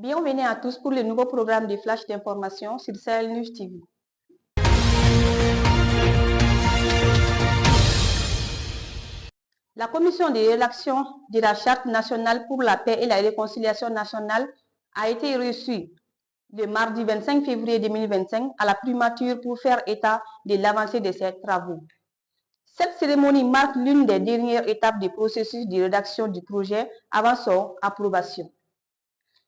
Bienvenue à tous pour le nouveau programme de flash d'information sur Sahel News TV. La commission de rédaction de la Charte nationale pour la paix et la réconciliation nationale a été reçue le mardi 25 février 2025 à la primature pour faire état de l'avancée de ses travaux. Cette cérémonie marque l'une des dernières étapes du processus de rédaction du projet avant son approbation.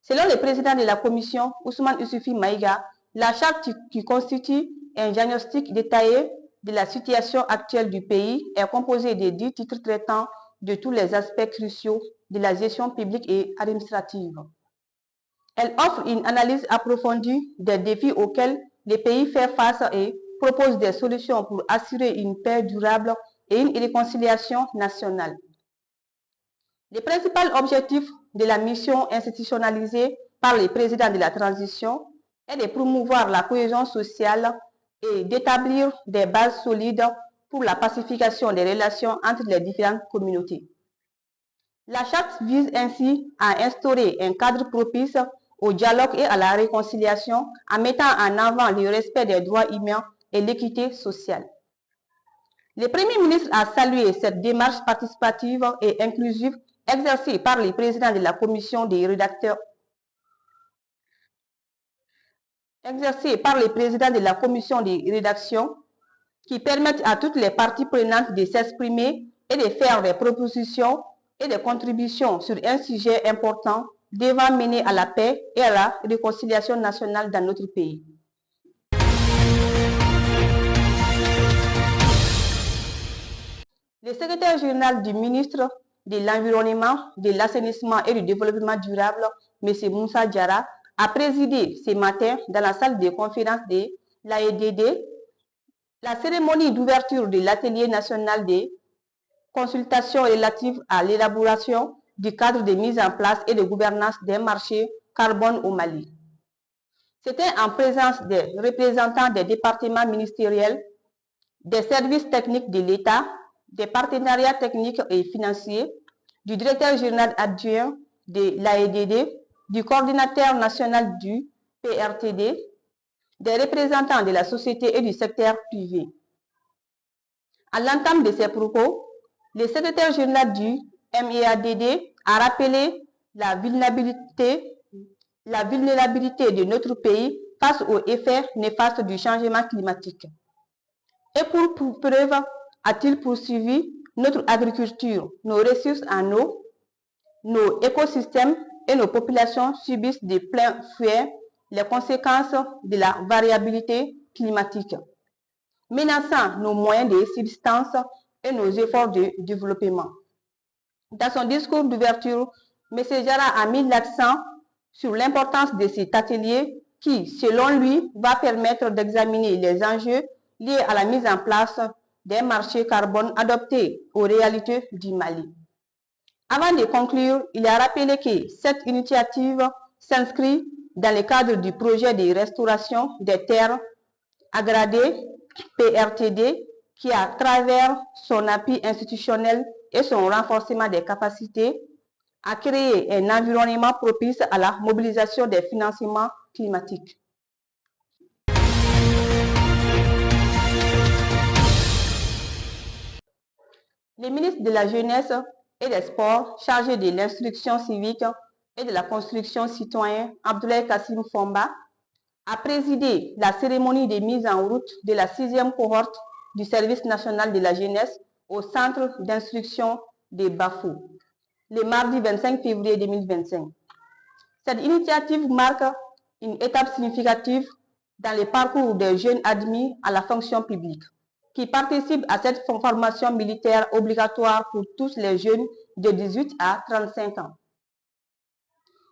Selon le président de la commission, Ousmane Youssouphi Maïga, la charte qui constitue un diagnostic détaillé de la situation actuelle du pays est composée de 10 titres traitant de tous les aspects cruciaux de la gestion publique et administrative. Elle offre une analyse approfondie des défis auxquels le pays fait face et propose des solutions pour assurer une paix durable et une réconciliation nationale. Le principal objectif de la mission institutionnalisée par le président de la transition est de promouvoir la cohésion sociale et d'établir des bases solides pour la pacification des relations entre les différentes communautés. La charte vise ainsi à instaurer un cadre propice au dialogue et à la réconciliation en mettant en avant le respect des droits humains et l'équité sociale. Le Premier ministre a salué cette démarche participative et inclusive exercée par le président de la commission des rédacteurs, qui permettent à toutes les parties prenantes de s'exprimer et de faire des propositions et des contributions sur un sujet important devant mener à la paix et à la réconciliation nationale dans notre pays. Le secrétaire général du ministre de l'Environnement, de l'Assainissement et du Développement durable, M. Moussa Diarra, a présidé ce matin dans la salle de conférence de l'AEDD la cérémonie d'ouverture de l'atelier national de consultations relatives à l'élaboration du cadre de mise en place et de gouvernance des marchés carbone au Mali. C'était en présence des représentants des départements ministériels, des services techniques de l'État, des partenariats techniques et financiers, du directeur général adjoint de l'AEDD, du coordinateur national du PRTD, des représentants de la société et du secteur privé. À l'entame de ces propos, le secrétaire général du MEADD a rappelé la vulnérabilité de notre pays face aux effets néfastes du changement climatique. Et pour preuve, a-t-il poursuivi, notre agriculture, nos ressources en eau, nos écosystèmes et nos populations subissent de plein fouet les conséquences de la variabilité climatique, menaçant nos moyens de subsistance et nos efforts de développement. Dans son discours d'ouverture, M. Diarra a mis l'accent sur l'importance de cet atelier qui, selon lui, va permettre d'examiner les enjeux liés à la mise en place des marchés carbone adaptés aux réalités du Mali. Avant de conclure, il a rappelé que cette initiative s'inscrit dans le cadre du projet de restauration des terres agradées PRTD qui, à travers son appui institutionnel et son renforcement des capacités, a créé un environnement propice à la mobilisation des financements climatiques. Le ministre de la Jeunesse et des Sports, chargé de l'instruction civique et de la construction citoyenne, Abdoulaye Kassim Fomba, a présidé la cérémonie de mise en route de la 6e cohorte du service national de la jeunesse au centre d'instruction de Bafou, le mardi 25 février 2025. Cette initiative marque une étape significative dans le parcours des jeunes admis à la fonction publique, qui participent à cette formation militaire obligatoire pour tous les jeunes de 18 à 35 ans.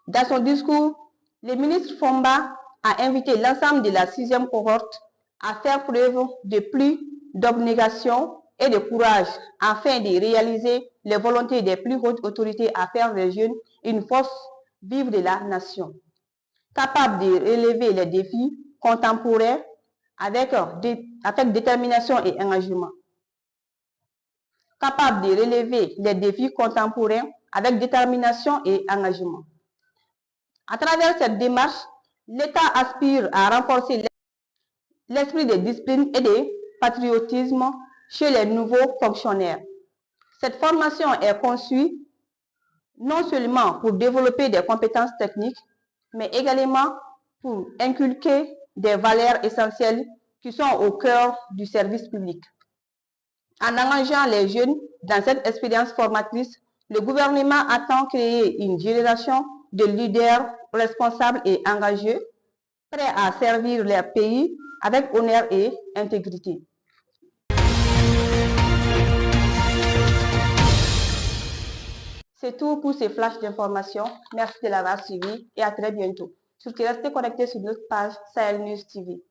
Dans son discours, le ministre Fomba a invité l'ensemble de la 6e cohorte à faire preuve de plus d'abnégation et de courage afin de réaliser les volontés des plus hautes autorités à faire des jeunes une force vive de la nation, capable de relever les défis contemporains avec détermination et engagement. Capable de relever les défis contemporains avec détermination et engagement. À travers cette démarche, l'État aspire à renforcer l'esprit de discipline et de patriotisme chez les nouveaux fonctionnaires. Cette formation est conçue non seulement pour développer des compétences techniques, mais également pour inculquer des valeurs essentielles qui sont au cœur du service public. En engageant les jeunes dans cette expérience formatrice, le gouvernement attend créer une génération de leaders responsables et engagés, prêts à servir leur pays avec honneur et intégrité. C'est tout pour ces flashs d'informations. Merci de l'avoir suivi et à très bientôt. Surtout restez connectés sur notre page Sahel News TV.